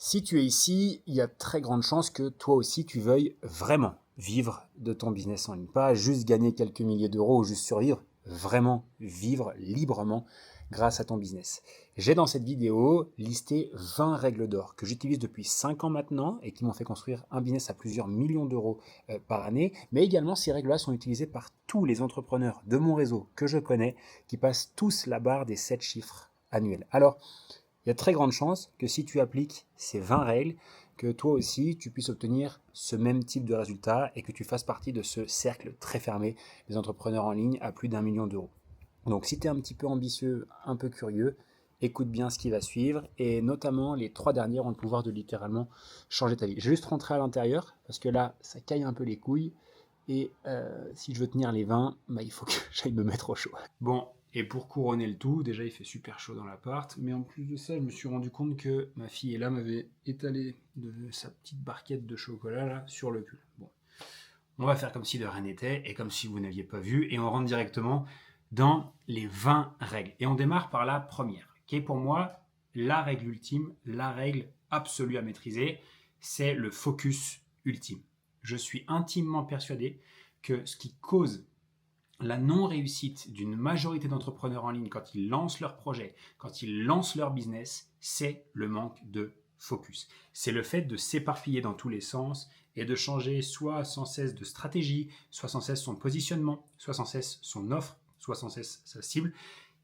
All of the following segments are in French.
Si tu es ici, il y a très grande chance que toi aussi tu veuilles vraiment vivre de ton business en ligne. Pas juste gagner quelques milliers d'euros ou juste survivre, vraiment vivre librement grâce à ton business. J'ai dans cette vidéo listé 20 règles d'or que j'utilise depuis 5 ans maintenant et qui m'ont fait construire un business à plusieurs millions d'euros par année. Mais également, ces règles-là sont utilisées par tous les entrepreneurs de mon réseau que je connais qui passent tous la barre des 7 chiffres annuels. Alors, il y a de très grandes chances que si tu appliques ces 20 règles, que toi aussi tu puisses obtenir ce même type de résultat et que tu fasses partie de ce cercle très fermé des entrepreneurs en ligne à plus d'1 million d'euros. Donc si tu es un petit peu ambitieux, un peu curieux, écoute bien ce qui va suivre et notamment les 3 dernières ont le pouvoir de littéralement changer ta vie. Je vais juste rentrer à l'intérieur parce que là ça caille un peu les couilles et si je veux tenir les 20, bah, il faut que j'aille me mettre au chaud. Bon, et pour couronner le tout, déjà il fait super chaud dans l'appart, mais en plus de ça, je me suis rendu compte que ma fille là m'avait étalé de sa petite barquette de chocolat là sur le pull. Bon, on va faire comme si de rien n'était et comme si vous n'aviez pas vu, et on rentre directement dans les 20 règles. Et on démarre par la première, qui est pour moi la règle ultime, la règle absolue à maîtriser, c'est le focus ultime. Je suis intimement persuadé que ce qui cause la non-réussite d'une majorité d'entrepreneurs en ligne quand ils lancent leur projet, quand ils lancent leur business, c'est le manque de focus. C'est le fait de s'éparpiller dans tous les sens et de changer soit sans cesse de stratégie, soit sans cesse son positionnement, soit sans cesse son offre, soit sans cesse sa cible,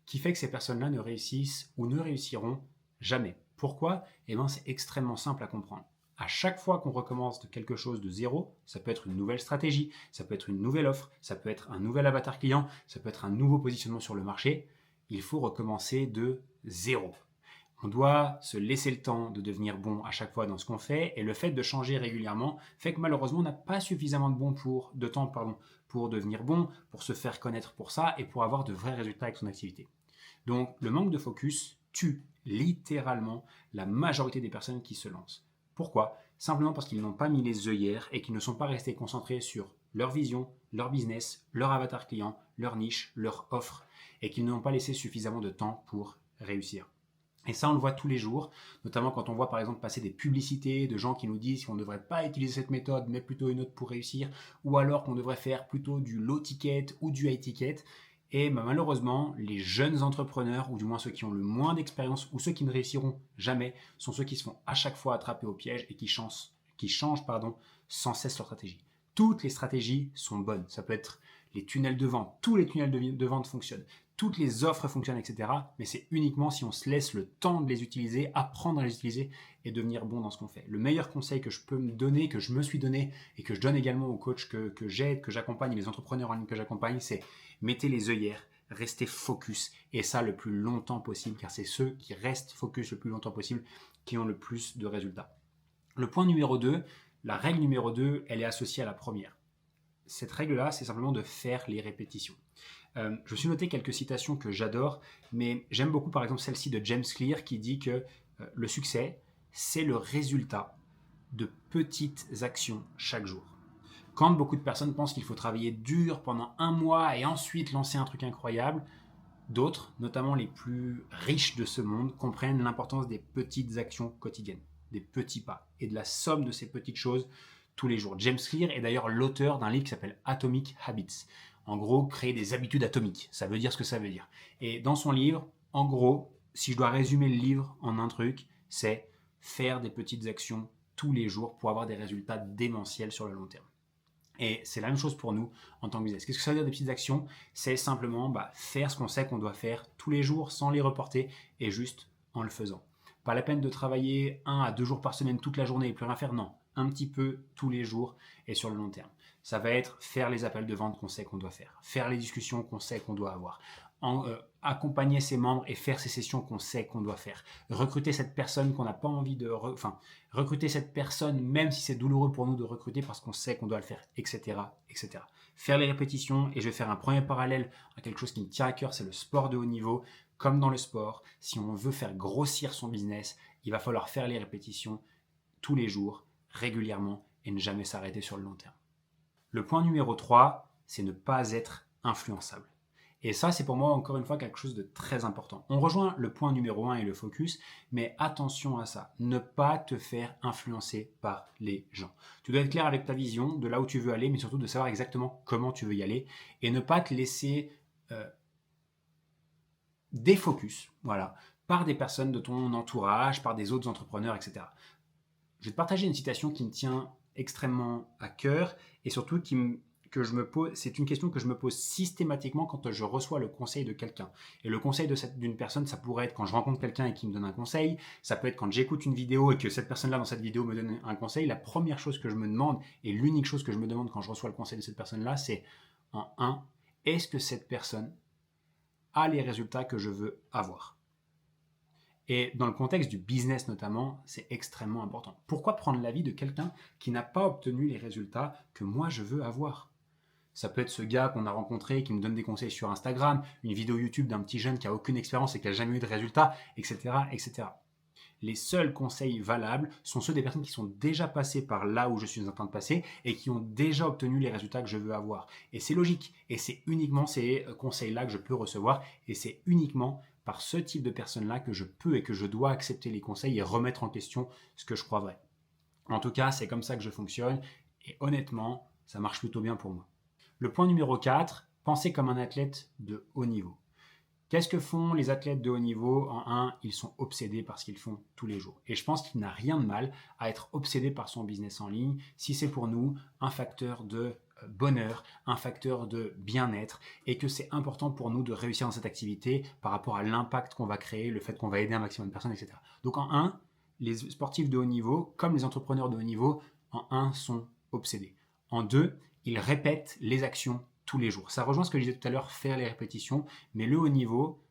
qui fait que ces personnes-là ne réussissent ou ne réussiront jamais. Pourquoi? Eh bien, c'est extrêmement simple à comprendre. À chaque fois qu'on recommence de quelque chose de zéro, ça peut être une nouvelle stratégie, ça peut être une nouvelle offre, ça peut être un nouvel avatar client, ça peut être un nouveau positionnement sur le marché, il faut recommencer de zéro. On doit se laisser le temps de devenir bon à chaque fois dans ce qu'on fait, et le fait de changer régulièrement fait que malheureusement on n'a pas suffisamment de temps pour devenir bon, pour se faire connaître pour ça et pour avoir de vrais résultats avec son activité. Donc le manque de focus tue littéralement la majorité des personnes qui se lancent. Pourquoi? Simplement parce qu'ils n'ont pas mis les œillères et qu'ils ne sont pas restés concentrés sur leur vision, leur business, leur avatar client, leur niche, leur offre, et qu'ils n'ont pas laissé suffisamment de temps pour réussir. Et ça, on le voit tous les jours, notamment quand on voit par exemple passer des publicités de gens qui nous disent qu'on ne devrait pas utiliser cette méthode, mais plutôt une autre pour réussir, ou alors qu'on devrait faire plutôt du low ticket ou du high ticket. Et malheureusement, les jeunes entrepreneurs, ou du moins ceux qui ont le moins d'expérience, ou ceux qui ne réussiront jamais, sont ceux qui se font à chaque fois attraper au piège et qui changent sans cesse leur stratégie. Toutes les stratégies sont bonnes. Ça peut être les tunnels de vente, tous les tunnels de vente fonctionnent, toutes les offres fonctionnent, etc. Mais c'est uniquement si on se laisse le temps de les utiliser, apprendre à les utiliser et devenir bon dans ce qu'on fait. Le meilleur conseil que je peux me donner, que je me suis donné et que je donne également aux coachs que j'aide, que j'accompagne, et les entrepreneurs en ligne que j'accompagne, c'est mettez les œillères, restez focus, et ça le plus longtemps possible, car c'est ceux qui restent focus le plus longtemps possible qui ont le plus de résultats. Le point numéro 2, la règle numéro 2, elle est associée à la première. Cette règle-là, c'est simplement de faire les répétitions. Je me suis noté quelques citations que j'adore, mais j'aime beaucoup par exemple celle-ci de James Clear qui dit que le succès, c'est le résultat de petites actions chaque jour. Quand beaucoup de personnes pensent qu'il faut travailler dur pendant un mois et ensuite lancer un truc incroyable, d'autres, notamment les plus riches de ce monde, comprennent l'importance des petites actions quotidiennes, des petits pas, et de la somme de ces petites choses tous les jours. James Clear est d'ailleurs l'auteur d'un livre qui s'appelle Atomic Habits. En gros, créer des habitudes atomiques. Ça veut dire ce que ça veut dire. Et dans son livre, en gros, si je dois résumer le livre en un truc, c'est faire des petites actions tous les jours pour avoir des résultats démentiels sur le long terme. Et c'est la même chose pour nous en tant que business. Qu'est-ce que ça veut dire des petites actions? C'est simplement faire ce qu'on sait qu'on doit faire tous les jours sans les reporter et juste en le faisant. Pas la peine de travailler 1 à 2 jours par semaine toute la journée et plus rien faire, non. Un petit peu tous les jours et sur le long terme. Ça va être faire les appels de vente qu'on sait qu'on doit faire les discussions qu'on sait qu'on doit avoir, accompagner ses membres et faire ces sessions qu'on sait qu'on doit faire, recruter cette personne qu'on n'a pas envie recruter cette personne même si c'est douloureux pour nous de recruter parce qu'on sait qu'on doit le faire, etc., etc. Faire les répétitions, et je vais faire un premier parallèle à quelque chose qui me tient à cœur, c'est le sport de haut niveau. Comme dans le sport, si on veut faire grossir son business, il va falloir faire les répétitions tous les jours, régulièrement, et ne jamais s'arrêter sur le long terme. Le point numéro 3, c'est ne pas être influençable. Et ça, c'est pour moi, encore une fois, quelque chose de très important. On rejoint le point numéro 1 et le focus, mais attention à ça. Ne pas te faire influencer par les gens. Tu dois être clair avec ta vision, de là où tu veux aller, mais surtout de savoir exactement comment tu veux y aller, et ne pas te laisser défocus, voilà, par des personnes de ton entourage, par des autres entrepreneurs, etc. Je vais te partager une citation qui me tient extrêmement à cœur et surtout que je me pose, c'est une question que je me pose systématiquement quand je reçois le conseil de quelqu'un. Et le conseil d'une personne, ça pourrait être quand je rencontre quelqu'un et qui me donne un conseil, ça peut être quand j'écoute une vidéo et que cette personne-là dans cette vidéo me donne un conseil. La première chose que je me demande, et l'unique chose que je me demande quand je reçois le conseil de cette personne-là, c'est en un, est-ce que cette personne a les résultats que je veux avoir? Et dans le contexte du business notamment, c'est extrêmement important. Pourquoi prendre l'avis de quelqu'un qui n'a pas obtenu les résultats que moi je veux avoir? Ça peut être ce gars qu'on a rencontré qui me donne des conseils sur Instagram, une vidéo YouTube d'un petit jeune qui a aucune expérience et qui n'a jamais eu de résultats, etc., etc. Les seuls conseils valables sont ceux des personnes qui sont déjà passées par là où je suis en train de passer et qui ont déjà obtenu les résultats que je veux avoir. Et c'est logique. Et c'est uniquement ces conseils-là que je peux recevoir. Et c'est uniquement par ce type de personnes-là que je peux et que je dois accepter les conseils et remettre en question ce que je crois vrai. En tout cas, c'est comme ça que je fonctionne. Et honnêtement, ça marche plutôt bien pour moi. Le point numéro 4, pensez comme un athlète de haut niveau. Qu'est-ce que font les athlètes de haut niveau? En un, ils sont obsédés par ce qu'ils font tous les jours. Et je pense qu'il n'a rien de mal à être obsédé par son business en ligne si c'est pour nous un facteur de bonheur, un facteur de bien-être et que c'est important pour nous de réussir dans cette activité par rapport à l'impact qu'on va créer, le fait qu'on va aider un maximum de personnes, etc. Donc en un, les sportifs de haut niveau, comme les entrepreneurs de haut niveau, en un, sont obsédés. En deux, ils répètent les actions tous les jours. Ça rejoint ce que je disais tout à l'heure, faire les répétitions, mais le haut niveau,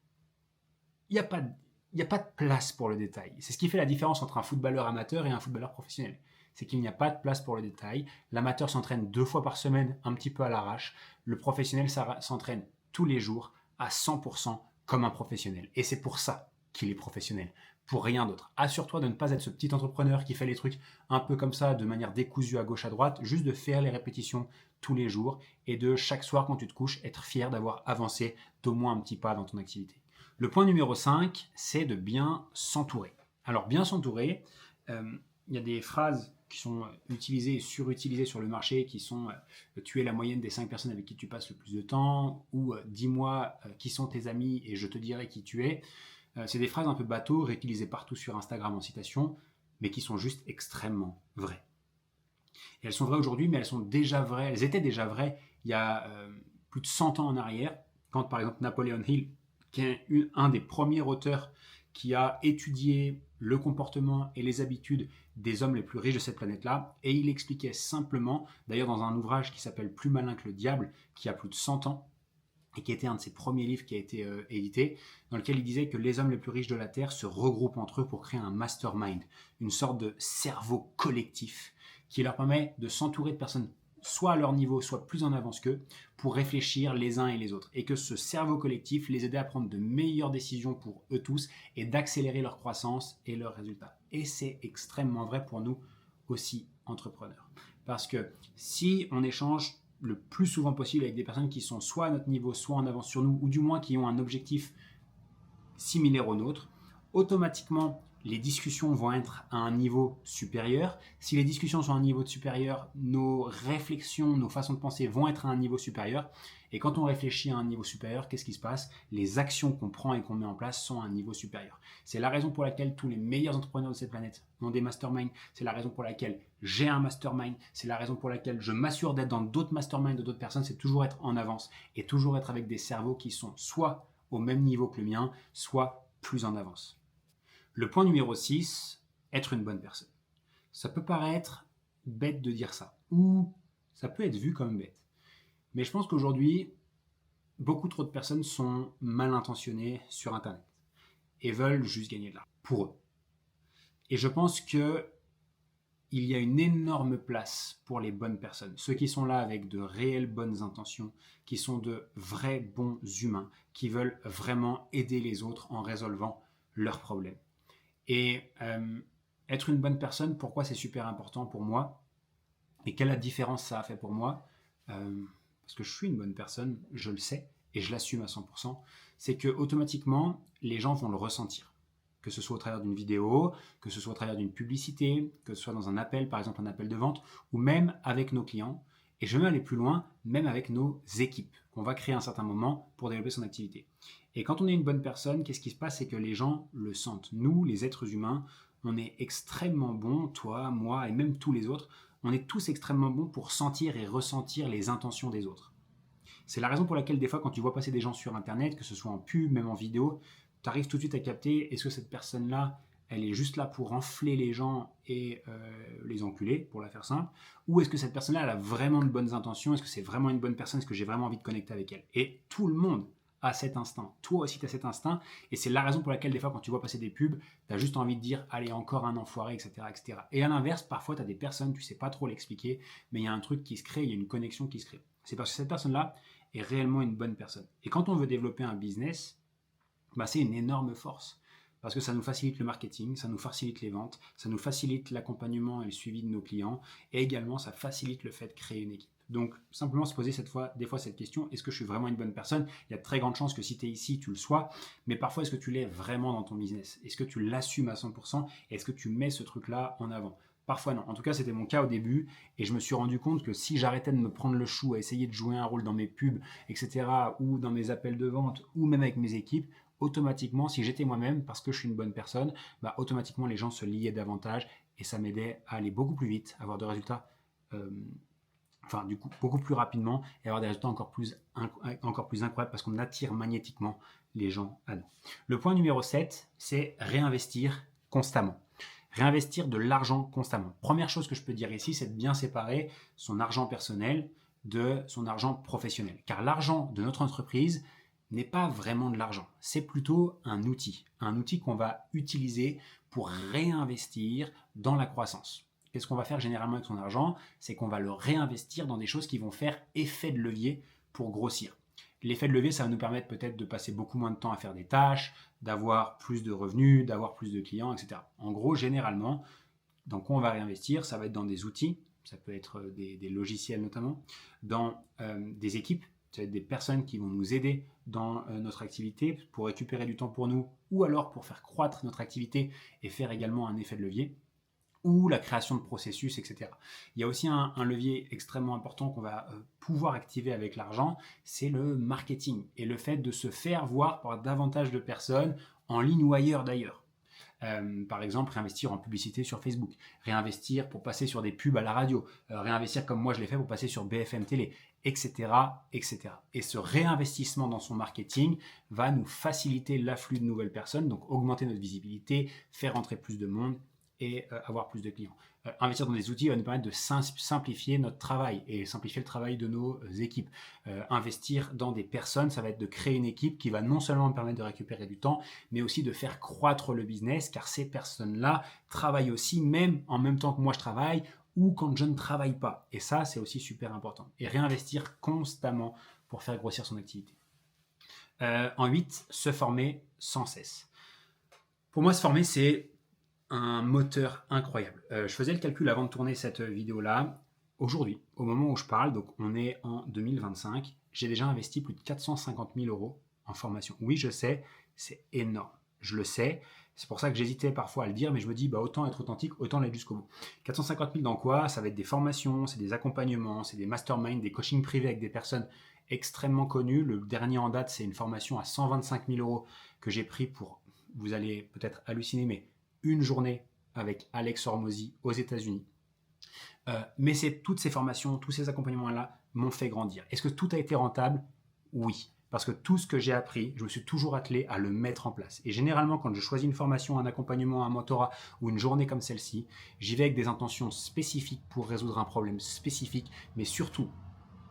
il n'y a pas de place pour le détail. C'est ce qui fait la différence entre un footballeur amateur et un footballeur professionnel. C'est qu'il n'y a pas de place pour le détail. L'amateur s'entraîne 2 fois par semaine, un petit peu à l'arrache. Le professionnel s'entraîne tous les jours à 100% comme un professionnel. Et c'est pour ça qu'il est professionnel, pour rien d'autre. Assure-toi de ne pas être ce petit entrepreneur qui fait les trucs un peu comme ça, de manière décousue à gauche à droite, juste de faire les répétitions tous les jours et de chaque soir quand tu te couches, être fier d'avoir avancé d'au moins un petit pas dans ton activité. Le point numéro 5, c'est de bien s'entourer. Alors bien s'entourer, il y a des phrases qui sont utilisées et surutilisées sur le marché qui sont tu es la moyenne des 5 personnes avec qui tu passes le plus de temps ou dis-moi qui sont tes amis et je te dirai qui tu es. C'est des phrases un peu bateau, réutilisées partout sur Instagram en citation, mais qui sont juste extrêmement vraies. Et elles sont vraies aujourd'hui, mais elles sont déjà vraies, elles étaient déjà vraies il y a plus de 100 ans en arrière, quand par exemple Napoleon Hill, qui est un des premiers auteurs qui a étudié le comportement et les habitudes des hommes les plus riches de cette planète-là, et il expliquait simplement, d'ailleurs dans un ouvrage qui s'appelle Plus malin que le diable, qui a plus de 100 ans, et qui était un de ses premiers livres qui a été édité, dans lequel il disait que les hommes les plus riches de la Terre se regroupent entre eux pour créer un mastermind, une sorte de cerveau collectif qui leur permet de s'entourer de personnes soit à leur niveau, soit plus en avance qu'eux, pour réfléchir les uns et les autres. Et que ce cerveau collectif les aidait à prendre de meilleures décisions pour eux tous et d'accélérer leur croissance et leurs résultats. Et c'est extrêmement vrai pour nous aussi entrepreneurs. Parce que si on échange le plus souvent possible avec des personnes qui sont soit à notre niveau, soit en avance sur nous, ou du moins qui ont un objectif similaire au nôtre, automatiquement, les discussions vont être à un niveau supérieur. Si les discussions sont à un niveau supérieur, nos réflexions, nos façons de penser vont être à un niveau supérieur. Et quand on réfléchit à un niveau supérieur, qu'est-ce qui se passe? Les actions qu'on prend et qu'on met en place sont à un niveau supérieur. C'est la raison pour laquelle tous les meilleurs entrepreneurs de cette planète ont des masterminds. C'est la raison pour laquelle j'ai un mastermind. C'est la raison pour laquelle je m'assure d'être dans d'autres masterminds de d'autres personnes. C'est toujours être en avance et toujours être avec des cerveaux qui sont soit au même niveau que le mien, soit plus en avance. Le point numéro 6, être une bonne personne. Ça peut paraître bête de dire ça, ou ça peut être vu comme bête. Mais je pense qu'aujourd'hui, beaucoup trop de personnes sont mal intentionnées sur Internet et veulent juste gagner de l'argent pour eux. Et je pense qu'il y a une énorme place pour les bonnes personnes, ceux qui sont là avec de réelles bonnes intentions, qui sont de vrais bons humains, qui veulent vraiment aider les autres en résolvant leurs problèmes. Et être une bonne personne, pourquoi c'est super important pour moi et quelle différence ça a fait pour moi, parce que je suis une bonne personne, je le sais, et je l'assume à 100%, c'est que automatiquement, les gens vont le ressentir. Que ce soit au travers d'une vidéo, que ce soit au travers d'une publicité, que ce soit dans un appel, par exemple un appel de vente, ou même avec nos clients. Et je vais même aller plus loin, même avec nos équipes, qu'on va créer à un certain moment pour développer son activité. Et quand on est une bonne personne, qu'est-ce qui se passe? C'est que les gens le sentent. Nous, les êtres humains, on est extrêmement bons, toi, moi et même tous les autres, on est tous extrêmement bons pour sentir et ressentir les intentions des autres. C'est la raison pour laquelle des fois quand tu vois passer des gens sur internet, que ce soit en pub, même en vidéo, tu arrives tout de suite à capter est-ce que cette personne-là, elle est juste là pour enfler les gens et les enculer, pour la faire simple, ou est-ce que cette personne-là, elle a vraiment de bonnes intentions, est-ce que c'est vraiment une bonne personne, est-ce que j'ai vraiment envie de connecter avec elle? Et tout le monde a cet instinct, toi aussi tu as cet instinct, et c'est la raison pour laquelle des fois quand tu vois passer des pubs, tu as juste envie de dire, allez encore un enfoiré, etc. etc. Et à l'inverse, parfois tu as des personnes, tu sais pas trop l'expliquer, mais il y a un truc qui se crée, il y a une connexion qui se crée. C'est parce que cette personne-là est réellement une bonne personne. Et quand on veut développer un business, bah, c'est une énorme force. Parce que ça nous facilite le marketing, ça nous facilite les ventes, ça nous facilite l'accompagnement et le suivi de nos clients, et également ça facilite le fait de créer une équipe. Donc simplement se poser des fois cette question, est-ce que je suis vraiment une bonne personne? Il y a de très grandes chances que si tu es ici, tu le sois, mais parfois est-ce que tu l'es vraiment dans ton business? Est-ce que tu l'assumes à 100%? Est-ce que tu mets ce truc-là en avant? Parfois non. En tout cas, c'était mon cas au début et je me suis rendu compte que si j'arrêtais de me prendre le chou à essayer de jouer un rôle dans mes pubs, etc., ou dans mes appels de vente, ou même avec mes équipes, automatiquement, si j'étais moi-même, parce que je suis une bonne personne, bah, automatiquement les gens se liaient davantage et ça m'aidait à aller beaucoup plus vite, avoir de résultats, du coup, beaucoup plus rapidement et avoir des résultats encore plus incroyables parce qu'on attire magnétiquement les gens à nous. Le point numéro 7, c'est réinvestir constamment. Réinvestir de l'argent constamment. Première chose que je peux dire ici, c'est de bien séparer son argent personnel de son argent professionnel. Car l'argent de notre entreprise n'est pas vraiment de l'argent. C'est plutôt un outil qu'on va utiliser pour réinvestir dans la croissance. Qu'est-ce qu'on va faire généralement avec son argent? C'est qu'on va le réinvestir dans des choses qui vont faire effet de levier pour grossir. L'effet de levier, ça va nous permettre peut-être de passer beaucoup moins de temps à faire des tâches, d'avoir plus de revenus, d'avoir plus de clients, etc. En gros, généralement, dans quoi on va réinvestir? Ça va être dans des outils, ça peut être des logiciels notamment, dans des équipes, ça va être des personnes qui vont nous aider dans notre activité pour récupérer du temps pour nous ou alors pour faire croître notre activité et faire également un effet de levier, ou la création de processus, etc. Il y a aussi un levier extrêmement important qu'on va pouvoir activer avec l'argent, c'est le marketing et le fait de se faire voir par davantage de personnes en ligne ou ailleurs d'ailleurs. Par exemple, réinvestir en publicité sur Facebook, réinvestir pour passer sur des pubs à la radio, réinvestir comme moi je l'ai fait pour passer sur BFM Télé, etc., etc. Et ce réinvestissement dans son marketing va nous faciliter l'afflux de nouvelles personnes, donc augmenter notre visibilité, faire entrer plus de monde, et avoir plus de clients. Investir dans des outils va nous permettre de simplifier notre travail et simplifier le travail de nos équipes. Investir dans des personnes, ça va être de créer une équipe qui va non seulement me permettre de récupérer du temps, mais aussi de faire croître le business, car ces personnes-là travaillent aussi, même en même temps que moi je travaille, ou quand je ne travaille pas. Et ça, c'est aussi super important. Et réinvestir constamment pour faire grossir son activité. En 8, se former sans cesse. Pour moi, se former, c'est un moteur incroyable. Je faisais le calcul avant de tourner cette vidéo-là. Aujourd'hui, au moment où je parle, donc on est en 2025, j'ai déjà investi plus de 450 000 euros en formation. Oui, je sais, c'est énorme. Je le sais. C'est pour ça que j'hésitais parfois à le dire, mais je me dis, autant être authentique, autant aller jusqu'au bout. 450 000 dans quoi? Ça va être des formations, c'est des accompagnements, c'est des masterminds, des coachings privés avec des personnes extrêmement connues. Le dernier en date, c'est une formation à 125 000 euros que j'ai pris pour, vous allez peut-être halluciner, mais une journée avec Alex Hormozy aux États-Unis. Mais toutes ces formations, tous ces accompagnements-là m'ont fait grandir. Est-ce que tout a été rentable? Oui. Parce que tout ce que j'ai appris, je me suis toujours attelé à le mettre en place. Et généralement, quand je choisis une formation, un accompagnement, un mentorat ou une journée comme celle-ci, j'y vais avec des intentions spécifiques pour résoudre un problème spécifique, mais surtout,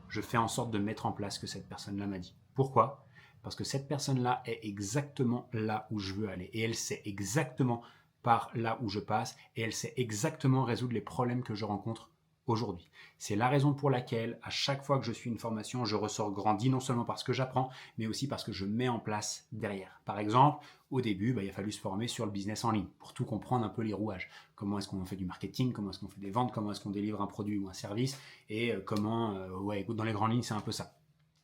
je fais en sorte de mettre en place ce que cette personne-là m'a dit. Pourquoi? Parce que cette personne-là est exactement là où je veux aller. Et elle sait exactement par là où je passe et elle sait exactement résoudre les problèmes que je rencontre aujourd'hui. C'est la raison pour laquelle à chaque fois que je suis une formation, je ressors grandi non seulement parce que j'apprends, mais aussi parce que je mets en place derrière. Par exemple, au début, il a fallu se former sur le business en ligne pour tout comprendre un peu les rouages. Comment est-ce qu'on fait du marketing, comment est-ce qu'on fait des ventes, comment est-ce qu'on délivre un produit ou un service et comment, dans les grandes lignes, c'est un peu ça.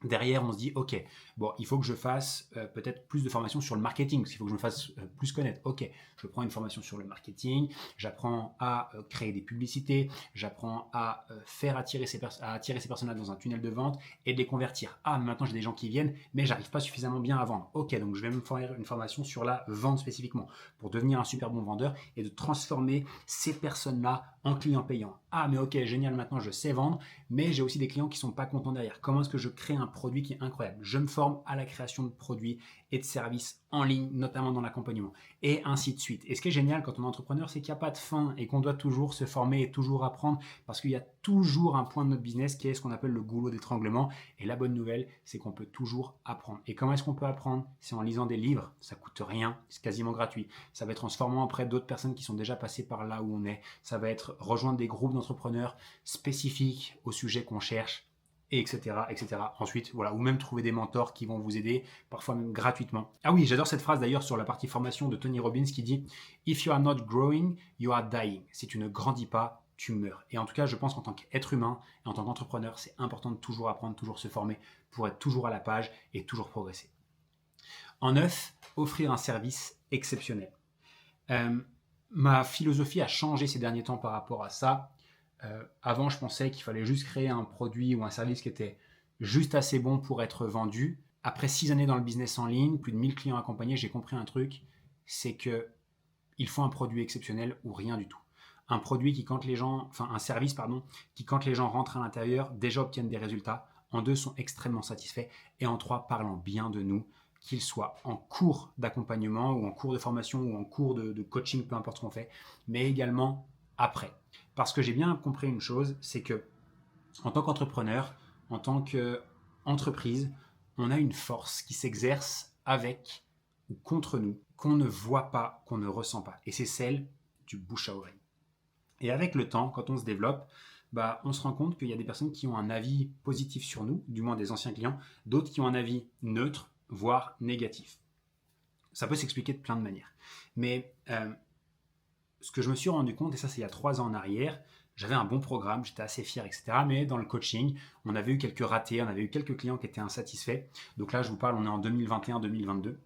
Derrière, on se dit, ok, bon, il faut que je fasse peut-être plus de formation sur le marketing, parce qu'il faut que je me fasse plus connaître. Ok, je prends une formation sur le marketing, j'apprends à créer des publicités, j'apprends à faire attirer à attirer ces personnes-là dans un tunnel de vente et de les convertir. Ah, mais maintenant j'ai des gens qui viennent, mais j'arrive pas suffisamment bien à vendre. Ok, donc je vais me faire une formation sur la vente spécifiquement pour devenir un super bon vendeur et de transformer ces personnes-là en clients payants. Ah, mais ok, génial, maintenant je sais vendre, mais j'ai aussi des clients qui ne sont pas contents derrière. Comment est-ce que je crée un produit qui est incroyable? Je me forme à la création de produits et de services en ligne, notamment dans l'accompagnement, et ainsi de suite. Et ce qui est génial quand on est entrepreneur, c'est qu'il n'y a pas de fin et qu'on doit toujours se former et toujours apprendre, parce qu'il y a toujours un point de notre business qui est ce qu'on appelle le goulot d'étranglement. Et la bonne nouvelle, c'est qu'on peut toujours apprendre. Et comment est-ce qu'on peut apprendre? C'est en lisant des livres, ça coûte rien, c'est quasiment gratuit. Ça va être en se formant auprès d'autres personnes qui sont déjà passées par là où on est. Ça va être rejoindre des groupes d'entrepreneurs spécifiques au sujet qu'on cherche, etc., etc. Ensuite, voilà, ou même trouver des mentors qui vont vous aider, parfois même gratuitement. Ah oui, j'adore cette phrase d'ailleurs sur la partie formation de Tony Robbins qui dit If you are not growing, you are dying. Si tu ne grandis pas, tu meurs. Et en tout cas, je pense qu'en tant qu'être humain et en tant qu'entrepreneur, c'est important de toujours apprendre, toujours se former pour être toujours à la page et toujours progresser. En 9, offrir un service exceptionnel. Ma philosophie a changé ces derniers temps par rapport à ça. Avant, je pensais qu'il fallait juste créer un produit ou un service qui était juste assez bon pour être vendu. Après 6 années dans le business en ligne, plus de 1000 clients accompagnés, j'ai compris un truc, c'est que il faut un produit exceptionnel ou rien du tout. Un produit qui, quand les gens, enfin un service, pardon, qui, quand les gens rentrent à l'intérieur, déjà obtiennent des résultats. En 2, sont extrêmement satisfaits. Et en 3, parlant bien de nous, qu'ils soient en cours d'accompagnement ou en cours de formation ou en cours de coaching, peu importe ce qu'on fait, mais également après. Parce que j'ai bien compris une chose, c'est que en tant qu'entrepreneur, en tant qu'entreprise, on a une force qui s'exerce avec ou contre nous, qu'on ne voit pas, qu'on ne ressent pas. Et c'est celle du bouche à oreille. Et avec le temps, quand on se développe, on se rend compte qu'il y a des personnes qui ont un avis positif sur nous, du moins des anciens clients, d'autres qui ont un avis neutre, voire négatif. Ça peut s'expliquer de plein de manières. Mais ce que je me suis rendu compte, et ça c'est il y a 3 ans en arrière, j'avais un bon programme, j'étais assez fier, etc. Mais dans le coaching, on avait eu quelques ratés, on avait eu quelques clients qui étaient insatisfaits. Donc là, je vous parle, on est en 2021-2022.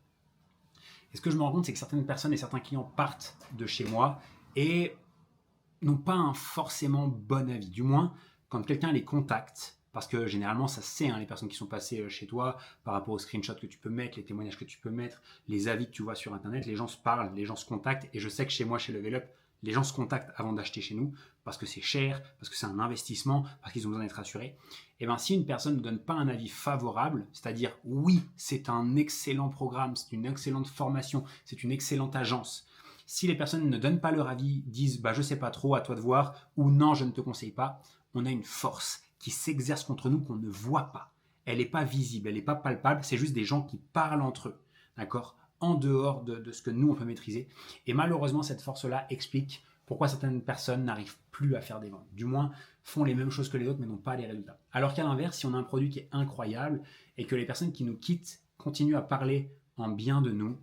Et ce que je me rends compte, c'est que certaines personnes et certains clients partent de chez moi et n'ont pas un forcément bon avis. Du moins, quand quelqu'un les contacte, parce que généralement, ça se sait, les personnes qui sont passées chez toi, par rapport aux screenshots que tu peux mettre, les témoignages que tu peux mettre, les avis que tu vois sur Internet, les gens se parlent, les gens se contactent. Et je sais que chez moi, chez Level Up, les gens se contactent avant d'acheter chez nous, parce que c'est cher, parce que c'est un investissement, parce qu'ils ont besoin d'être assurés. Et bien, si une personne ne donne pas un avis favorable, c'est-à-dire oui, c'est un excellent programme, c'est une excellente formation, c'est une excellente agence, si les personnes ne donnent pas leur avis, disent je sais pas trop, à toi de voir, ou non, je ne te conseille pas, on a une force qui s'exerce contre nous qu'on ne voit pas. Elle n'est pas visible, elle n'est pas palpable, c'est juste des gens qui parlent entre eux, d'accord, en dehors de ce que nous on peut maîtriser. Et malheureusement, cette force-là explique pourquoi certaines personnes n'arrivent plus à faire des ventes. Du moins, font les mêmes choses que les autres, mais n'ont pas les résultats. Alors qu'à l'inverse, si on a un produit qui est incroyable et que les personnes qui nous quittent continuent à parler en bien de nous,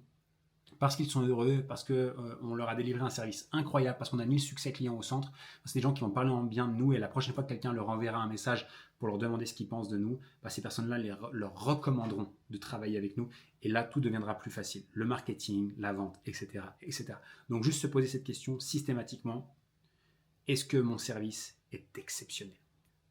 parce qu'ils sont heureux, parce qu'on leur a délivré un service incroyable, parce qu'on a mis le succès client au centre, c'est des gens qui vont parler en bien de nous, et la prochaine fois que quelqu'un leur enverra un message pour leur demander ce qu'ils pensent de nous, ces personnes-là leur recommanderont de travailler avec nous, et là tout deviendra plus facile. Le marketing, la vente, etc., etc. Donc juste se poser cette question systématiquement, est-ce que mon service est exceptionnel?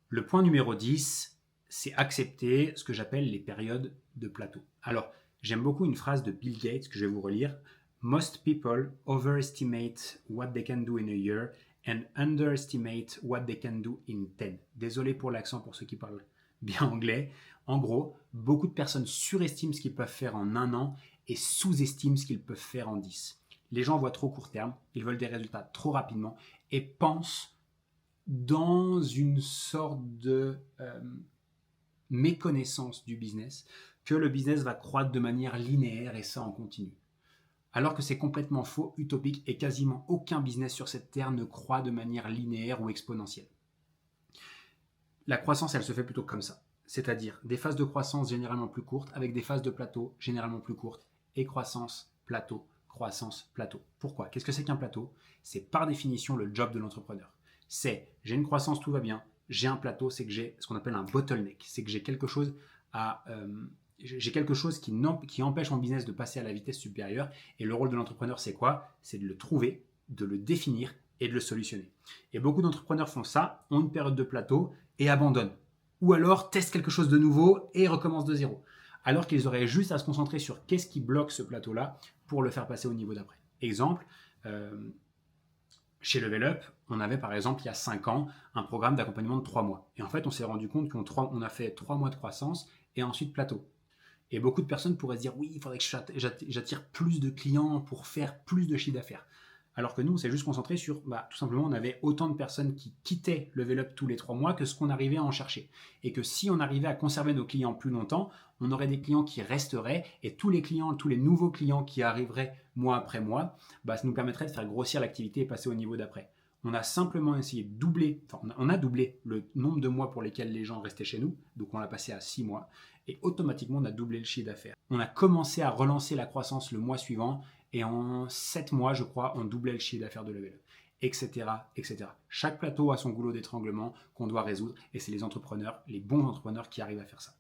Le point numéro 10, c'est accepter ce que j'appelle les périodes de plateau. Alors, j'aime beaucoup une phrase de Bill Gates que je vais vous relire. Most people overestimate what they can do in a year and underestimate what they can do in 10. Désolé pour l'accent pour ceux qui parlent bien anglais. En gros, beaucoup de personnes surestiment ce qu'ils peuvent faire en 1 an et sous-estiment ce qu'ils peuvent faire en 10. Les gens voient trop court terme, ils veulent des résultats trop rapidement et pensent dans une sorte de méconnaissance du business, que le business va croître de manière linéaire et ça en continu. Alors que c'est complètement faux, utopique, et quasiment aucun business sur cette terre ne croît de manière linéaire ou exponentielle. La croissance, elle se fait plutôt comme ça, c'est-à-dire des phases de croissance généralement plus courtes, avec des phases de plateau généralement plus courtes, et croissance, plateau, croissance, plateau. Pourquoi? Qu'est-ce que c'est qu'un plateau? C'est par définition le job de l'entrepreneur. C'est, j'ai une croissance, tout va bien, j'ai un plateau, c'est que j'ai ce qu'on appelle un bottleneck, c'est que j'ai quelque chose j'ai quelque chose qui empêche mon business de passer à la vitesse supérieure. Et le rôle de l'entrepreneur, c'est quoi? C'est de le trouver, de le définir et de le solutionner. Et beaucoup d'entrepreneurs font ça, ont une période de plateau et abandonnent. Ou alors testent quelque chose de nouveau et recommencent de zéro. Alors qu'ils auraient juste à se concentrer sur qu'est-ce qui bloque ce plateau-là pour le faire passer au niveau d'après. Exemple, chez Level Up, on avait par exemple il y a 5 ans un programme d'accompagnement de 3 mois. Et en fait, on s'est rendu compte qu'on a fait 3 mois de croissance et ensuite plateau. Et beaucoup de personnes pourraient se dire oui, il faudrait que j'attire plus de clients pour faire plus de chiffre d'affaires. Alors que nous, on s'est juste concentré sur, tout simplement, on avait autant de personnes qui quittaient Level Up tous les 3 mois que ce qu'on arrivait à en chercher. Et que si on arrivait à conserver nos clients plus longtemps, on aurait des clients qui resteraient et tous les nouveaux clients qui arriveraient mois après mois, ça nous permettrait de faire grossir l'activité et passer au niveau d'après. On a simplement essayé de doubler, on a doublé le nombre de mois pour lesquels les gens restaient chez nous, donc on l'a passé à 6 mois, et automatiquement on a doublé le chiffre d'affaires. On a commencé à relancer la croissance le mois suivant, et en 7 mois, je crois, on doublait le chiffre d'affaires de Level Up, etc., etc. Chaque plateau a son goulot d'étranglement qu'on doit résoudre, et c'est les entrepreneurs, les bons entrepreneurs qui arrivent à faire ça.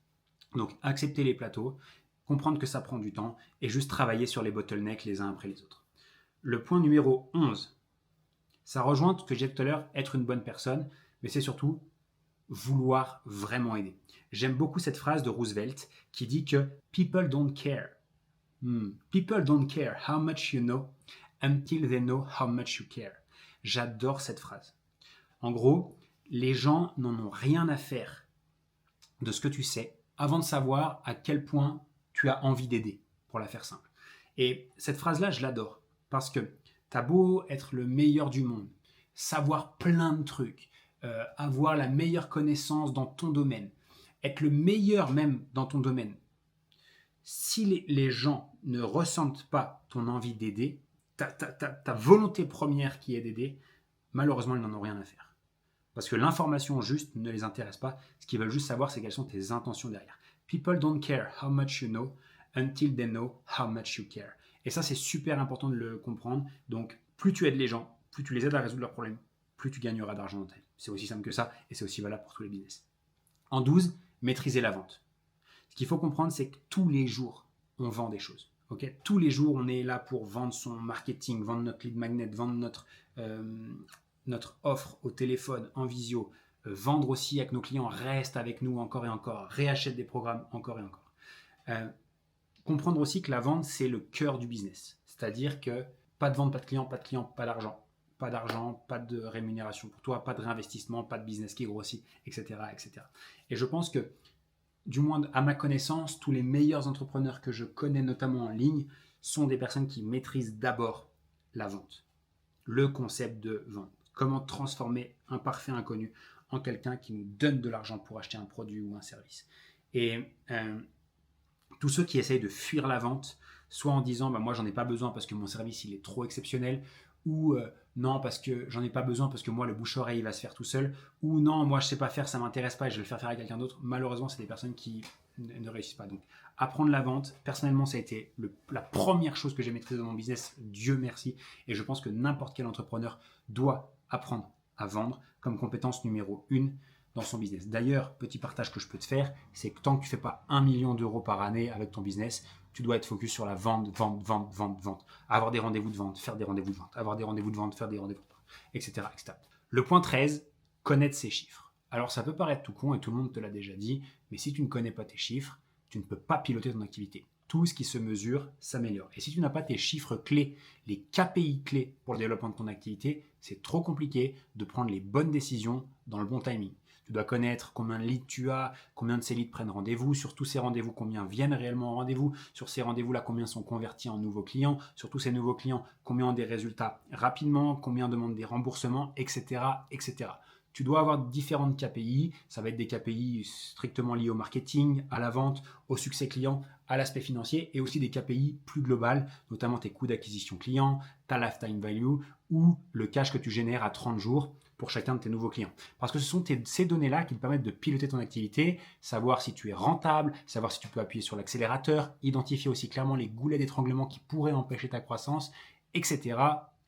Donc accepter les plateaux, comprendre que ça prend du temps, et juste travailler sur les bottlenecks les uns après les autres. Le point numéro 11, ça rejoint ce que j'ai dit tout à l'heure, être une bonne personne, mais c'est surtout vouloir vraiment aider. J'aime beaucoup cette phrase de Roosevelt qui dit que « People don't care. People don't care how much you know until they know how much you care. » J'adore cette phrase. En gros, les gens n'en ont rien à faire de ce que tu sais avant de savoir à quel point tu as envie d'aider, pour la faire simple. Et cette phrase-là, je l'adore parce que t'as beau être le meilleur du monde, savoir plein de trucs, avoir la meilleure connaissance dans ton domaine, être le meilleur même dans ton domaine. Si les gens ne ressentent pas ton envie d'aider, ta volonté première qui est d'aider, malheureusement, ils n'en ont rien à faire. Parce que l'information juste ne les intéresse pas. Ce qu'ils veulent juste savoir, c'est quelles sont tes intentions derrière. People don't care how much you know until they know how much you care. Et ça, c'est super important de le comprendre. Donc, plus tu aides les gens, plus tu les aides à résoudre leurs problèmes, plus tu gagneras d'argent dans ta vie. C'est aussi simple que ça, et c'est aussi valable pour tous les business. En 12, maîtriser la vente. Ce qu'il faut comprendre, c'est que tous les jours, on vend des choses. Okay, tous les jours, on est là pour vendre son marketing, vendre notre lead magnet, vendre notre offre au téléphone, en visio, vendre aussi avec nos clients, reste avec nous encore et encore, réachète des programmes encore et encore. Comprendre aussi que la vente, c'est le cœur du business. C'est-à-dire que pas de vente, pas de client, pas d'argent. Pas d'argent, pas de rémunération pour toi, pas de réinvestissement, pas de business qui grossit, etc., etc. Et je pense que, du moins à ma connaissance, tous les meilleurs entrepreneurs que je connais, notamment en ligne, sont des personnes qui maîtrisent d'abord la vente. Le concept de vente. Comment transformer un parfait inconnu en quelqu'un qui nous donne de l'argent pour acheter un produit ou un service. Et tous ceux qui essayent de fuir la vente, soit en disant moi j'en ai pas besoin parce que mon service il est trop exceptionnel, ou non parce que j'en ai pas besoin parce que moi le bouche-oreille il va se faire tout seul, ou non moi je sais pas faire, ça m'intéresse pas et je vais le faire à quelqu'un d'autre. Malheureusement c'est des personnes qui ne réussissent pas. Donc apprendre la vente, personnellement ça a été la première chose que j'ai maîtrisée dans mon business, Dieu merci, et je pense que n'importe quel entrepreneur doit apprendre à vendre comme compétence numéro 1 dans son business. D'ailleurs, petit partage que je peux te faire, c'est que tant que tu ne fais pas 1 million d'euros par année avec ton business, tu dois être focus sur la vente. Avoir des rendez-vous de vente, faire des rendez-vous de vente, avoir des rendez-vous de vente, faire des rendez-vous de vente, etc., etc. Le point 13, connaître ses chiffres. Alors ça peut paraître tout con et tout le monde te l'a déjà dit, mais si tu ne connais pas tes chiffres, tu ne peux pas piloter ton activité. Tout ce qui se mesure s'améliore. Et si tu n'as pas tes chiffres clés, les KPI clés pour le développement de ton activité, c'est trop compliqué de prendre les bonnes décisions dans le bon timing. Tu dois connaître combien de leads tu as, combien de ces leads prennent rendez-vous, sur tous ces rendez-vous, combien viennent réellement en rendez-vous, sur ces rendez-vous-là, combien sont convertis en nouveaux clients, sur tous ces nouveaux clients, combien ont des résultats rapidement, combien demandent des remboursements, etc., etc. Tu dois avoir différentes KPI, ça va être des KPI strictement liés au marketing, à la vente, au succès client, à l'aspect financier, et aussi des KPI plus globales, notamment tes coûts d'acquisition client, ta lifetime value, ou le cash que tu génères à 30 jours pour chacun de tes nouveaux clients. Parce que ce sont ces données-là qui te permettent de piloter ton activité, savoir si tu es rentable, savoir si tu peux appuyer sur l'accélérateur, identifier aussi clairement les goulets d'étranglement qui pourraient empêcher ta croissance, etc.,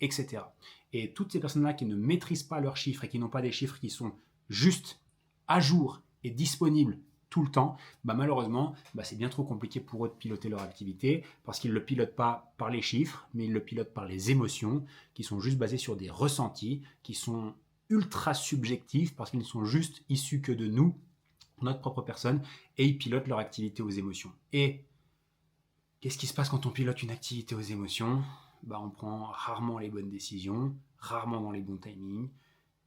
etc. Et toutes ces personnes-là qui ne maîtrisent pas leurs chiffres et qui n'ont pas des chiffres qui sont justes, à jour et disponibles tout le temps, malheureusement, c'est bien trop compliqué pour eux de piloter leur activité parce qu'ils ne le pilotent pas par les chiffres, mais ils le pilotent par les émotions qui sont juste basées sur des ressentis, qui sont ultra subjectifs parce qu'ils ne sont juste issus que de nous, notre propre personne, et ils pilotent leur activité aux émotions. Et qu'est-ce qui se passe quand on pilote une activité aux émotions ? On prend rarement les bonnes décisions, rarement dans les bons timings,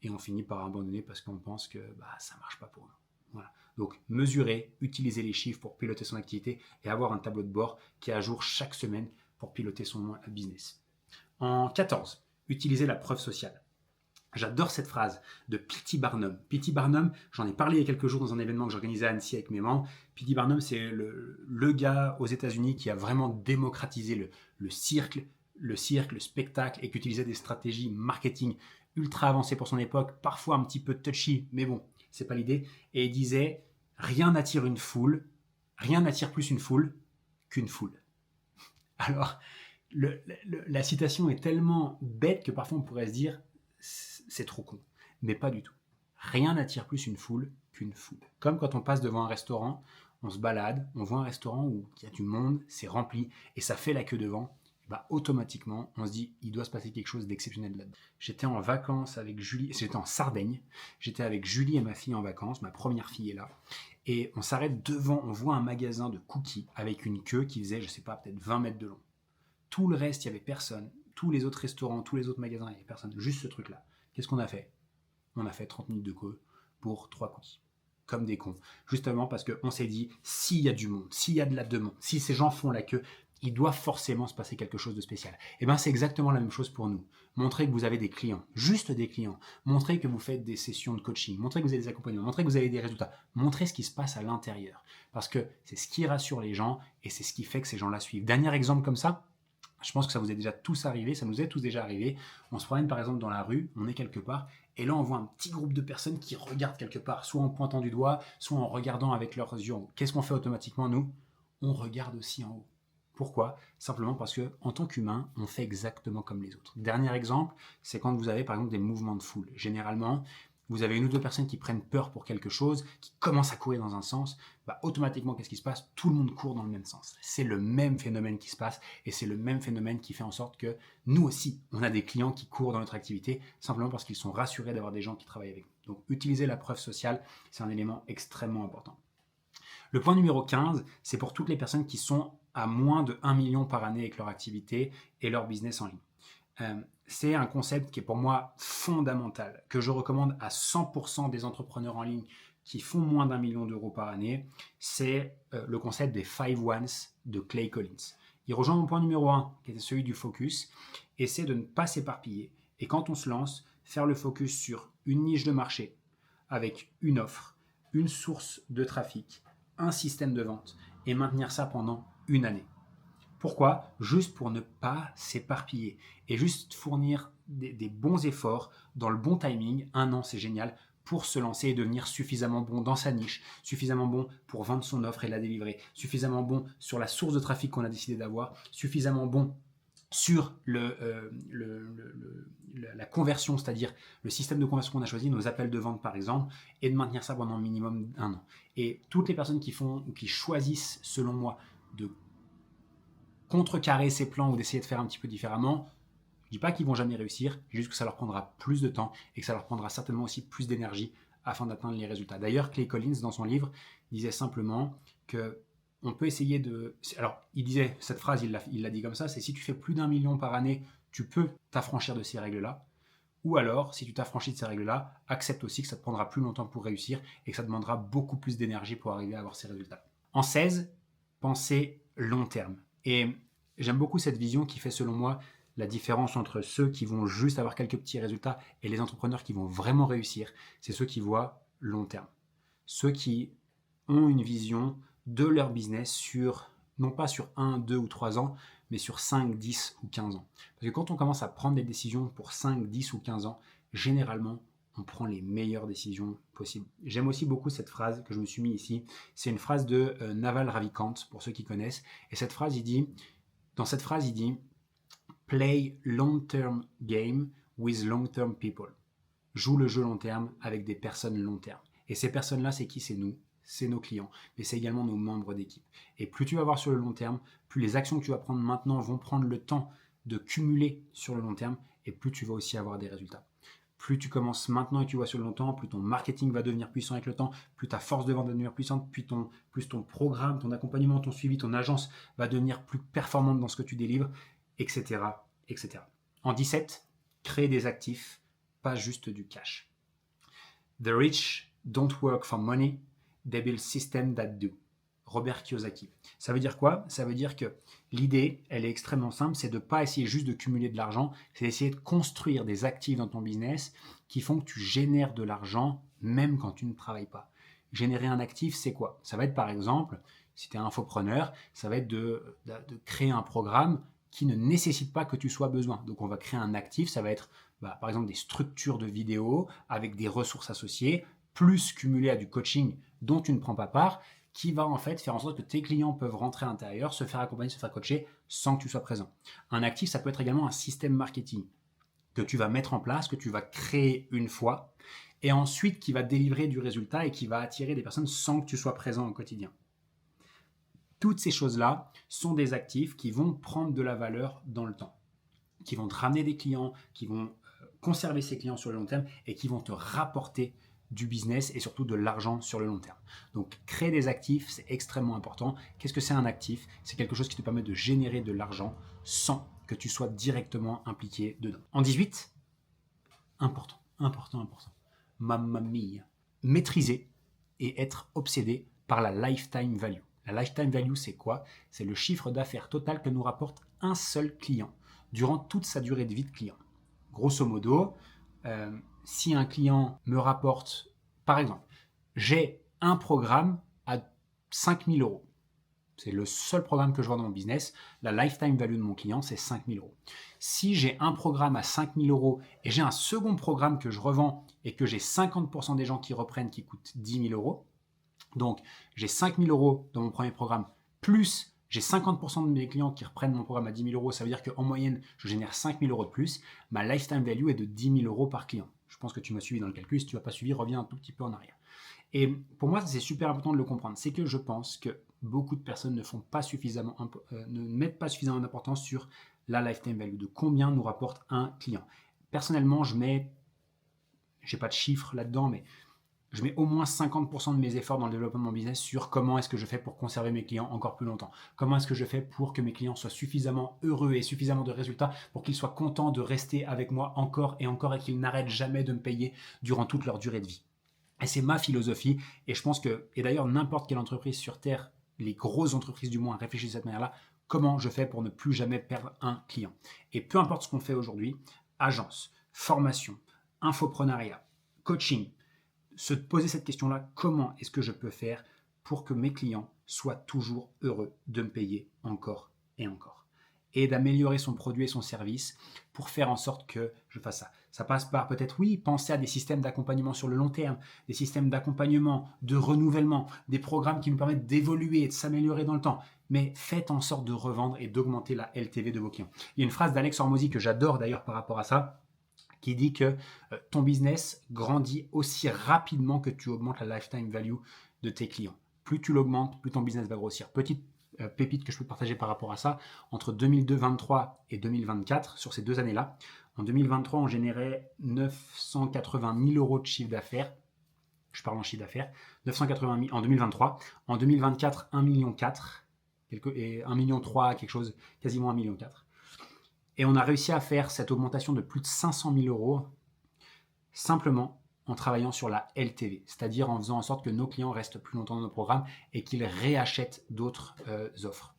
et on finit par abandonner parce qu'on pense que ça ne marche pas pour nous. Voilà. Donc, mesurer, utiliser les chiffres pour piloter son activité et avoir un tableau de bord qui est à jour chaque semaine pour piloter son business. En 14, utiliser la preuve sociale. J'adore cette phrase de P.T. Barnum. P.T. Barnum, j'en ai parlé il y a quelques jours dans un événement que j'organisais à Annecy avec mes membres. P.T. Barnum, c'est le gars aux États-Unis qui a vraiment démocratisé le cirque, le spectacle, et qui utilisait des stratégies marketing ultra avancées pour son époque, parfois un petit peu touchy, mais bon, c'est pas l'idée. Et il disait, rien n'attire plus une foule qu'une foule. Alors, la citation est tellement bête que parfois on pourrait se dire, c'est trop con. Mais pas du tout. Rien n'attire plus une foule qu'une foule. Comme quand on passe devant un restaurant, on se balade, on voit un restaurant où il y a du monde, c'est rempli, et ça fait la queue devant, automatiquement, on se dit, il doit se passer quelque chose d'exceptionnel là-dedans. J'étais en vacances avec Julie, j'étais en Sardaigne, j'étais avec Julie et ma fille en vacances, ma première fille est là, et on s'arrête devant, on voit un magasin de cookies avec une queue qui faisait, je sais pas, peut-être 20 mètres de long. Tout le reste, il n'y avait personne. Tous les autres restaurants, tous les autres magasins, il n'y avait personne. Juste ce truc-là. Qu'est-ce qu'on a fait ? On a fait 30 minutes de queue pour 3 cookies. Comme des cons. Justement parce qu'on s'est dit, s'il y a du monde, s'il y a de la demande, si ces gens font la queue, il doit forcément se passer quelque chose de spécial. Et c'est exactement la même chose pour nous. Montrez que vous avez des clients, juste des clients. Montrez que vous faites des sessions de coaching. Montrez que vous avez des accompagnements. Montrez que vous avez des résultats. Montrez ce qui se passe à l'intérieur. Parce que c'est ce qui rassure les gens et c'est ce qui fait que ces gens-là suivent. Dernier exemple comme ça, je pense que ça vous est déjà tous arrivé, ça nous est tous déjà arrivé. On se promène par exemple dans la rue, on est quelque part, et là on voit un petit groupe de personnes qui regardent quelque part, soit en pointant du doigt, soit en regardant avec leurs yeux. Qu'est-ce qu'on fait automatiquement nous ? On regarde aussi en haut. Pourquoi ? Simplement parce que en tant qu'humain, on fait exactement comme les autres. Dernier exemple, c'est quand vous avez par exemple des mouvements de foule. Généralement, vous avez une ou deux personnes qui prennent peur pour quelque chose, qui commencent à courir dans un sens, automatiquement, qu'est-ce qui se passe ? Tout le monde court dans le même sens. C'est le même phénomène qui se passe et c'est le même phénomène qui fait en sorte que nous aussi, on a des clients qui courent dans notre activité simplement parce qu'ils sont rassurés d'avoir des gens qui travaillent avec nous. Donc, utiliser la preuve sociale, c'est un élément extrêmement important. Le point numéro 15, c'est pour toutes les personnes qui sont à moins de 1 million par année avec leur activité et leur business en ligne. C'est un concept qui est pour moi fondamental, que je recommande à 100% des entrepreneurs en ligne qui font moins d'1 million d'euros par année. C'est le concept des 5 ones de Clay Collins. Il rejoint mon point numéro 1, qui était celui du focus, et c'est de ne pas s'éparpiller. Et quand on se lance, faire le focus sur une niche de marché, avec une offre, une source de trafic, un système de vente, et maintenir ça pendant une année. Pourquoi ? Juste pour ne pas s'éparpiller et juste fournir des bons efforts dans le bon timing. 1 an, c'est génial pour se lancer et devenir suffisamment bon dans sa niche, suffisamment bon pour vendre son offre et la délivrer, suffisamment bon sur la source de trafic qu'on a décidé d'avoir, suffisamment bon sur la conversion, c'est-à-dire le système de conversion qu'on a choisi, nos appels de vente par exemple, et de maintenir ça pendant minimum 1 an. Et toutes les personnes qui choisissent, selon moi, de contrecarrer ces plans ou d'essayer de faire un petit peu différemment, je ne dis pas qu'ils vont jamais réussir, juste que ça leur prendra plus de temps et que ça leur prendra certainement aussi plus d'énergie afin d'atteindre les résultats. D'ailleurs, Clay Collins, dans son livre, disait simplement que on peut essayer de... Alors, il disait, cette phrase, il l'a dit comme ça, c'est si tu fais plus d'1 million par année, tu peux t'affranchir de ces règles-là. Ou alors, si tu t'affranchis de ces règles-là, accepte aussi que ça te prendra plus longtemps pour réussir et que ça demandera beaucoup plus d'énergie pour arriver à avoir ces résultats. En 16, pensez long terme. Et j'aime beaucoup cette vision qui fait, selon moi, la différence entre ceux qui vont juste avoir quelques petits résultats et les entrepreneurs qui vont vraiment réussir. C'est ceux qui voient long terme. Ceux qui ont une vision de leur business non pas sur 1, 2 ou 3 ans, mais sur 5, 10 ou 15 ans. Parce que quand on commence à prendre des décisions pour 5, 10 ou 15 ans, généralement, on prend les meilleures décisions possibles. J'aime aussi beaucoup cette phrase que je me suis mis ici. C'est une phrase de Naval Ravikant, pour ceux qui connaissent. Et dans cette phrase, il dit « Play long-term game with long-term people ». Joue le jeu long terme avec des personnes long terme. Et ces personnes-là, c'est qui ? C'est nous. c'est nos clients, mais c'est également nos membres d'équipe. Et plus tu vas voir sur le long terme, plus les actions que tu vas prendre maintenant vont prendre le temps de cumuler sur le long terme, et plus tu vas aussi avoir des résultats. Plus tu commences maintenant et tu vois sur le long terme, plus ton marketing va devenir puissant avec le temps, plus ta force de vente va devenir puissante, plus ton programme, ton accompagnement, ton suivi, ton agence va devenir plus performante dans ce que tu délivres, etc. etc. En 17, créer des actifs, pas juste du cash. The rich don't work for money, they build systems that do. Robert Kiyosaki. Ça veut dire quoi? Ça veut dire que l'idée, elle est extrêmement simple, c'est de ne pas essayer juste de cumuler de l'argent, c'est d'essayer de construire des actifs dans ton business qui font que tu génères de l'argent même quand tu ne travailles pas. Générer un actif, c'est quoi? Ça va être par exemple, si tu es un infopreneur, ça va être de créer un programme qui ne nécessite pas que tu sois besoin. Donc on va créer un actif, ça va être par exemple des structures de vidéos avec des ressources associées, plus cumulé à du coaching dont tu ne prends pas part, qui va en fait faire en sorte que tes clients peuvent rentrer à l'intérieur, se faire accompagner, se faire coacher sans que tu sois présent. Un actif, ça peut être également un système marketing que tu vas mettre en place, que tu vas créer une fois, et ensuite qui va délivrer du résultat et qui va attirer des personnes sans que tu sois présent au quotidien. Toutes ces choses-là sont des actifs qui vont prendre de la valeur dans le temps, qui vont te ramener des clients, qui vont conserver ces clients sur le long terme et qui vont te rapporter du business et surtout de l'argent sur le long terme. Donc créer des actifs, c'est extrêmement important. Qu'est-ce que c'est un actif? C'est quelque chose qui te permet de générer de l'argent sans que tu sois directement impliqué dedans. En 18, important. Mamma mia. Maîtriser et être obsédé par la lifetime value. La lifetime value, c'est quoi? C'est le chiffre d'affaires total que nous rapporte un seul client durant toute sa durée de vie de client. Grosso modo, si un client me rapporte, par exemple, j'ai un programme à 5 000 euros. C'est le seul programme que je vends dans mon business. La lifetime value de mon client, c'est 5 000 euros. Si j'ai un programme à 5 000 euros et j'ai un second programme que je revends et que j'ai 50% des gens qui reprennent qui coûtent 10 000 euros, donc j'ai 5 000 euros dans mon premier programme, plus j'ai 50% de mes clients qui reprennent mon programme à 10 000 euros, ça veut dire qu'en moyenne, je génère 5 000 euros de plus. Ma lifetime value est de 10 000 euros par client. Je pense que tu m'as suivi dans le calcul. Si tu ne m'as pas suivi, reviens un tout petit peu en arrière. Et pour moi, c'est super important de le comprendre. C'est que je pense que beaucoup de personnes ne mettent pas suffisamment d'importance sur la lifetime value, de combien nous rapporte un client. Personnellement, je n'ai pas de chiffres là-dedans, mais je mets au moins 50% de mes efforts dans le développement de mon business sur comment est-ce que je fais pour conserver mes clients encore plus longtemps. Comment est-ce que je fais pour que mes clients soient suffisamment heureux et suffisamment de résultats pour qu'ils soient contents de rester avec moi encore et encore et qu'ils n'arrêtent jamais de me payer durant toute leur durée de vie. Et c'est ma philosophie et je pense que, et d'ailleurs n'importe quelle entreprise sur Terre, les grosses entreprises du moins réfléchissent de cette manière-là, comment je fais pour ne plus jamais perdre un client. Et peu importe ce qu'on fait aujourd'hui, agence, formation, infoprenariat, coaching, se poser cette question-là, comment est-ce que je peux faire pour que mes clients soient toujours heureux de me payer encore et encore, et d'améliorer son produit et son service pour faire en sorte que je fasse ça. Ça passe par peut-être, oui, penser à des systèmes d'accompagnement sur le long terme, des systèmes d'accompagnement, de renouvellement, des programmes qui nous permettent d'évoluer et de s'améliorer dans le temps. Mais faites en sorte de revendre et d'augmenter la LTV de vos clients. Il y a une phrase d'Alex Hormozy que j'adore d'ailleurs par rapport à ça, qui dit que ton business grandit aussi rapidement que tu augmentes la lifetime value de tes clients. Plus tu l'augmentes, plus ton business va grossir. Petite pépite que je peux partager par rapport à ça, entre 2023 et 2024, sur ces 2 années-là, en 2023, on générait 980 000 euros de chiffre d'affaires. Je parle en chiffre d'affaires. 980 000 en 2023. En 2024, 1,4 million. Et 1,3 million, quelque chose, quasiment 1,4 million. Et on a réussi à faire cette augmentation de plus de 500 000 euros simplement en travaillant sur la LTV, c'est-à-dire en faisant en sorte que nos clients restent plus longtemps dans nos programmes et qu'ils réachètent d'autres offres.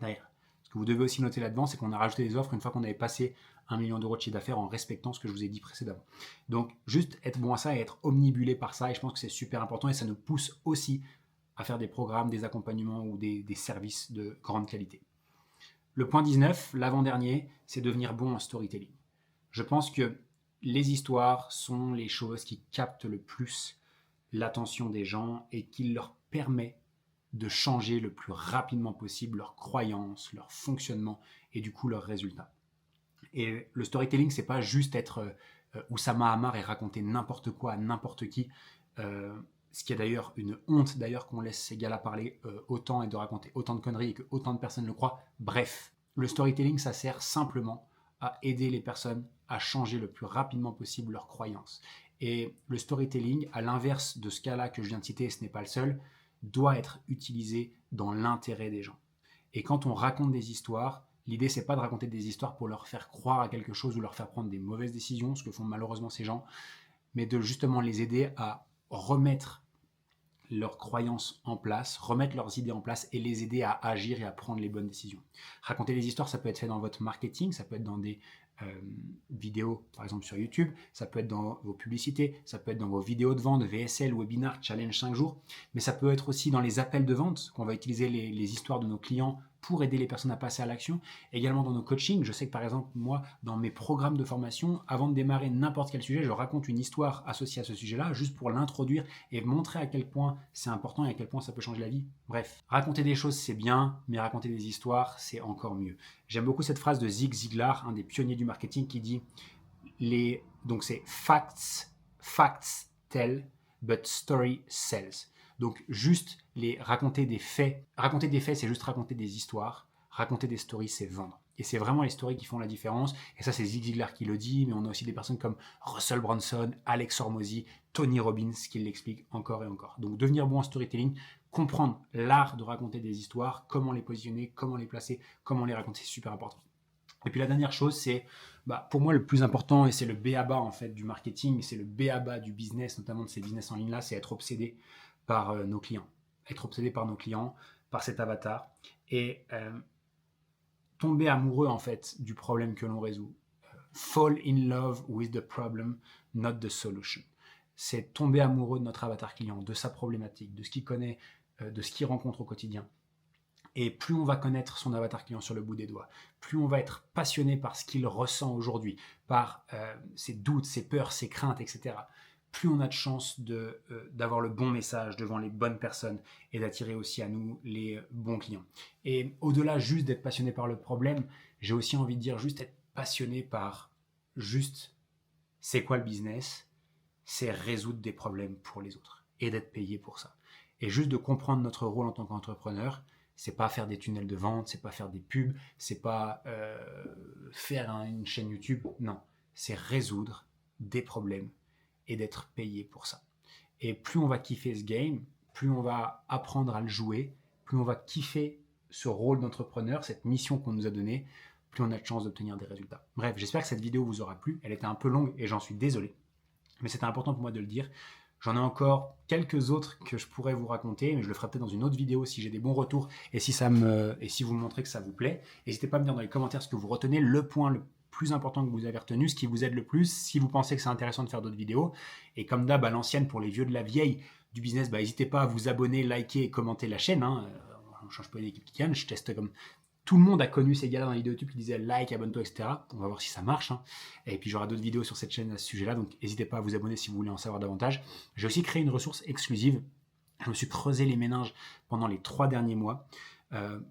D'ailleurs, ce que vous devez aussi noter là-dedans, c'est qu'on a rajouté des offres une fois qu'on avait passé 1 million d'euros de chiffre d'affaires en respectant ce que je vous ai dit précédemment. Donc, juste être bon à ça et être omnibulé par ça, et je pense que c'est super important et ça nous pousse aussi à faire des programmes, des accompagnements ou des services de grande qualité. Le point 19, l'avant-dernier, c'est devenir bon en storytelling. Je pense que les histoires sont les choses qui captent le plus l'attention des gens et qui leur permet de changer le plus rapidement possible leurs croyances, leur fonctionnement et du coup leurs résultats. Et le storytelling, c'est pas juste être Oussama Hamar et raconter n'importe quoi à n'importe qui. Ce qui est d'ailleurs une honte d'ailleurs qu'on laisse ces gars-là parler autant et de raconter autant de conneries et que autant de personnes le croient. Bref, le storytelling, ça sert simplement à aider les personnes à changer le plus rapidement possible leurs croyances. Et le storytelling, à l'inverse de ce cas-là que je viens de citer, et ce n'est pas le seul, doit être utilisé dans l'intérêt des gens. Et quand on raconte des histoires, l'idée c'est pas de raconter des histoires pour leur faire croire à quelque chose ou leur faire prendre des mauvaises décisions, ce que font malheureusement ces gens, mais de justement les aider à remettre leurs croyances en place, remettre leurs idées en place et les aider à agir et à prendre les bonnes décisions. Raconter des histoires, ça peut être fait dans votre marketing, ça peut être dans des vidéos, par exemple sur YouTube, ça peut être dans vos publicités, ça peut être dans vos vidéos de vente, VSL, webinar, challenge 5 jours, mais ça peut être aussi dans les appels de vente, qu'on va utiliser les histoires de nos clients pour aider les personnes à passer à l'action. Également dans nos coachings, je sais que par exemple, moi, dans mes programmes de formation, avant de démarrer n'importe quel sujet, je raconte une histoire associée à ce sujet-là, juste pour l'introduire et montrer à quel point c'est important et à quel point ça peut changer la vie. Bref, raconter des choses, c'est bien, mais raconter des histoires, c'est encore mieux. J'aime beaucoup cette phrase de Zig Ziglar, un des pionniers du marketing, qui dit donc c'est facts tell, but story sells. Donc juste raconter des faits. Raconter des faits, c'est juste raconter des histoires. Raconter des stories, c'est vendre. Et c'est vraiment les stories qui font la différence. Et ça, c'est Zig Ziglar qui le dit, mais on a aussi des personnes comme Russell Brunson, Alex Hormozy, Tony Robbins qui l'expliquent encore et encore. Donc devenir bon en storytelling, comprendre l'art de raconter des histoires, comment les positionner, comment les placer, comment les raconter, c'est super important. Et puis la dernière chose, c'est pour moi le plus important, et c'est le b.a.-ba en fait du marketing, c'est le b.a.-ba du business, notamment de ces business en ligne là, c'est être obsédé par nos clients. Être obsédé par nos clients, par cet avatar, et tomber amoureux en fait du problème que l'on résout. Fall in love with the problem, not the solution. C'est tomber amoureux de notre avatar client, de sa problématique, de ce qu'il connaît, de ce qu'il rencontre au quotidien. Et plus on va connaître son avatar client sur le bout des doigts, plus on va être passionné par ce qu'il ressent aujourd'hui, par ses doutes, ses peurs, ses craintes, etc., plus on a de chances d'avoir le bon message devant les bonnes personnes et d'attirer aussi à nous les bons clients. Et au-delà juste d'être passionné par le problème, j'ai aussi envie de dire juste être passionné par juste c'est quoi le business, c'est résoudre des problèmes pour les autres et d'être payé pour ça. Et juste de comprendre notre rôle en tant qu'entrepreneur, c'est pas faire des tunnels de vente, c'est pas faire des pubs, c'est pas faire une chaîne YouTube, non, c'est résoudre des problèmes et d'être payé pour ça. Et plus on va kiffer ce game, plus on va apprendre à le jouer, plus on va kiffer ce rôle d'entrepreneur, cette mission qu'on nous a donnée, plus on a de chances d'obtenir des résultats. Bref, j'espère que cette vidéo vous aura plu. Elle était un peu longue et j'en suis désolé, mais c'était important pour moi de le dire. J'en ai encore quelques autres que je pourrais vous raconter, mais je le ferai peut-être dans une autre vidéo si j'ai des bons retours et si vous me montrez que ça vous plaît. N'hésitez pas à me dire dans les commentaires ce que vous retenez, le point le plus important que vous avez retenu, ce qui vous aide le plus, si vous pensez que c'est intéressant de faire d'autres vidéos. Et comme d'hab, à l'ancienne, pour les vieux de la vieille du business, n'hésitez pas à vous abonner, liker et commenter la chaîne. On ne change pas d'équipe qui gagne, je teste comme... Tout le monde a connu ces gars-là dans les vidéos YouTube qui disaient like, abonne-toi, etc. On va voir si ça marche. Et puis j'aurai d'autres vidéos sur cette chaîne à ce sujet-là, donc n'hésitez pas à vous abonner si vous voulez en savoir davantage. J'ai aussi créé une ressource exclusive. Je me suis creusé les méninges pendant les 3 derniers mois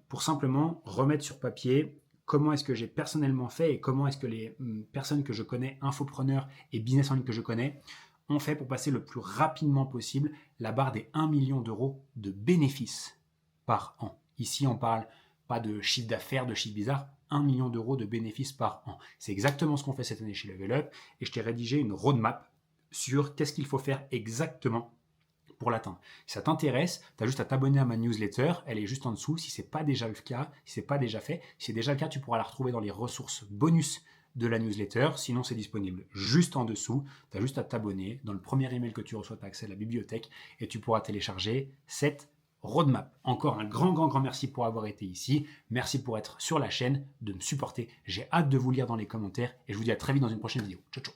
pour simplement remettre sur papier comment est-ce que j'ai personnellement fait et comment est-ce que les personnes que je connais, infopreneurs et business en ligne que je connais, ont fait pour passer le plus rapidement possible la barre des 1 million d'euros de bénéfices par an. Ici, on parle pas de chiffre d'affaires, de chiffre bizarre, 1 million d'euros de bénéfices par an. C'est exactement ce qu'on fait cette année chez Level Up et je t'ai rédigé une roadmap sur qu'est-ce qu'il faut faire exactement pour l'atteindre. Si ça t'intéresse, tu as juste à t'abonner à ma newsletter, elle est juste en dessous. Si ce n'est pas déjà le cas, si ce n'est pas déjà fait, si c'est déjà le cas, tu pourras la retrouver dans les ressources bonus de la newsletter, sinon c'est disponible juste en dessous. Tu as juste à t'abonner. Dans le premier email que tu reçois, tu as accès à la bibliothèque et tu pourras télécharger cette roadmap. Encore un grand merci pour avoir été ici. Merci pour être sur la chaîne, de me supporter. J'ai hâte de vous lire dans les commentaires et je vous dis à très vite dans une prochaine vidéo. Ciao, ciao.